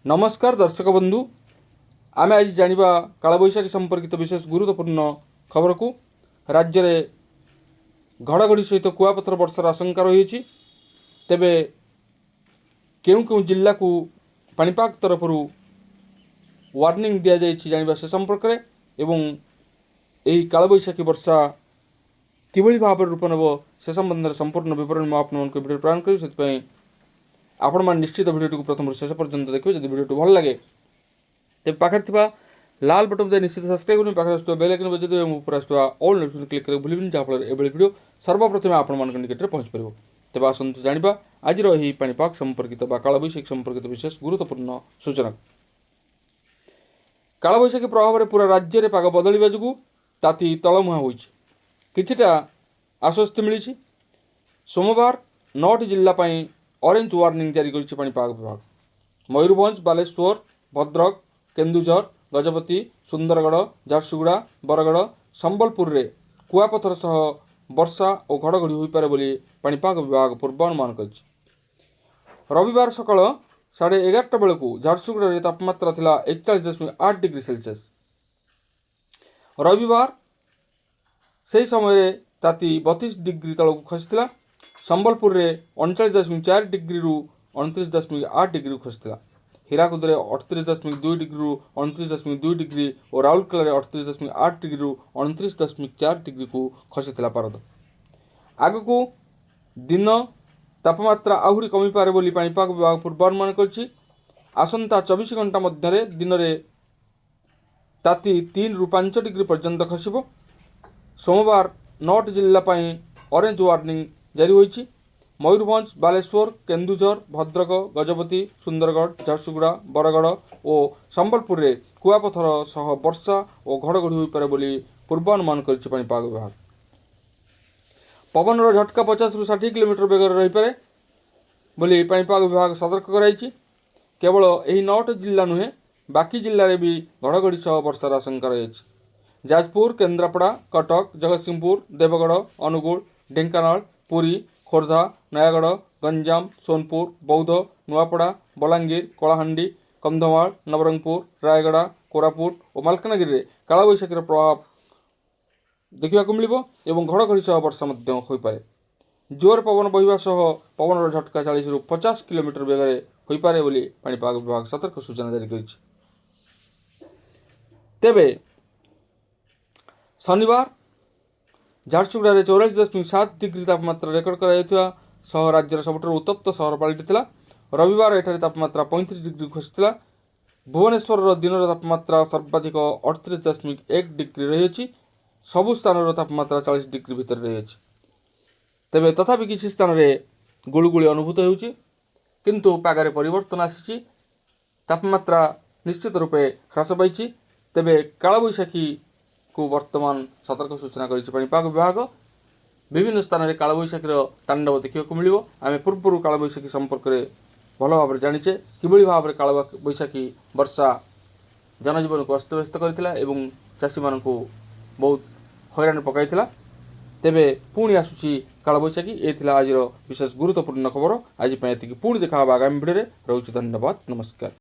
नमस्कार दर्शक बंधु, आमे आज जानिबा कालबैशाखी संपर्कित विशेष गुरुत्वपूर्ण खबर को। राज्य में घड़घड़ी सहित कुआपथर वर्षार आशंका रही। तेबे केउं केउं जिल्ला को पाणीपाग तरफ वार्निंग दि जानिबा से संपर्क में एवं यही कालबैशाखी वर्षा किभली भाव रूप नेब से संबंध में संपूर्ण विवरण मैं आपको वीडियो प्रदान करी। आपण मैंने निश्चित वीडियो को प्रथम शेष पर्यंत देखिए। जब वीडियो भल लगे तेज पाखे लाल बटन दे निश्चित सब्सक्राइब करें। पाखे बेल आइकन बजाई देवे ऊपर आसुवा ऑल नोटिफिकेशन क्लिक करें भूलिबेनि, जहाँफल एभली वीडियो सर्वप्रथम आपण मान निकट में पहुँच पार। तेज आसतु जानिबा आज यही पाणीपाग संपर्कित कालबैशाखी संपर्कित विशेष गुरुत्वपूर्ण सूचना। कालबैशाखी प्रभाव में पूरा राज्य में पाग बदलवा जो ताती तलमुहा होइछि। किछिटा आश्वस्ति मिली। सोमवार 9टी जिला ऑरेंज वार्निंग जारी करिछि पाणीपाग विभाग। मयूरभंज, बालेश्वर, भद्रक, केन्दुझर, गजपति, सुंदरगढ़, झारसुगुड़ा, बरगढ़, संबलपुर रे कुआपथर सह वर्षा और घड़घड़ी हो पारे बोली पाणीपाग विभाग पूर्वानुमान करिछि। रविवार सकाळ 11:30 बेलू झारसुगुड़ा रे तापमात्रा थिला 41.8 डिग्री सेल्सियस। रविवार से समय ताती 32 डिग्री तलक खसीला। संबलपुर रे 39.4 डिग्री रु 29.8 डिग्री खसीला। हीराकुद रे 38.2 डिग्री रु 29.2 डिग्री और राउरकेला रे 38.8 डिग्री रु 29.4 डिग्री को खसीला पारद। आगकू दिन तापमात्रा आहुरी कमी पारे बोली पाणीपाग विभाग पूर्वानुमान करिछि। आसंता 24 घंटा मध्य दिन में ताती 3 रु 5 डिग्री पर्यंत खसिब। सोमवार 9टी जिला ऑरेंज वार्निंग जारी होइछि। मयूरभंज, बालेश्वर, केन्दुझर, भद्रक, गजपति, सुंदरगढ़, झारसुगुड़ा, बरगढ़ और संबलपुर रे कुआपथर सह वर्षा और घड़घड़ी हो पारे बोली पूर्वानुमान करिछि पाणीपाग विभाग। पवनर झटका 50 रु 60 किलोमीटर बेगर रही पारे बोली पाणीपाग विभाग सतर्क कराइछि। केवल यही 9टी जिला नुहे बाकी जिले में भी घड़घड़ी सह वर्षार आशंका रही। जाजपुर, केन्द्रापड़ा, कटक, जगतसिंहपुर, देवगढ़, अनुगुल, ढेंकानाल, पुरी, खोर्धा, नयागढ़, गंजाम, सोनपुर, बौद्ध, नुआपड़ा, बलांगीर, कलाहांडी, कंधमाल, नवरंगपुर, रायगड़ा, कोरापुट और मालकानगिरी रे कालबैशाखीर प्रभाव देखा मिलिबो एवं घड़घड़ी सह वर्षा हो पारे। जोर पवन बहिबा सह पवनर झटका 40 रु 50 किलोमीटर बेगरे हो पारे बोली पाणीपाग विभाग सतर्क सूचना जारी करिछि। तेबे शनिवार झारसुगुड़ा रे 44.7 डिग्री तापमात्रा रेकर्ड करा सह राज्यर सबुठारु उत्तप्त सहर पलटिथिला। रविवार एठारे तापमात्रा 35 डिग्री खसीथिला। भुवनेश्वर दिन तापमात्रा सर्वाधिक 38.1 डिग्री रही। सबु स्थान तापमात्रा 40 डिग्री भितर रही। तेबे तथापि किछि स्थान रे गुळुगुळी अनुभूत होउछि, किंतु पागरे परिवर्तन आसीछि। तापमात्रा निश्चित रूपे ह्रास पाइछि। तेबे कालबैशाखी को वर्तमान सतर्क सूचना करिछि पाणीपाग विभाग। विभिन्न स्थान में कालबैशाखीर तांडव देखा मिल। आम पूर्व कालबैशाखी संपर्क में भल भाव जाचे किभली भाव में कालबैशाखी वर्षा जनजीवन को अस्तव्यस्त करथिला एवं चाषी मान बहुत हैरान पकाइथिला। तेबे पुणी आसुची कालबैशाखी। ये आज विशेष गुरुत्वपूर्ण खबर। आज पुणी देखा आगामी भिडियो। रोचे धन्यवाद, नमस्कार।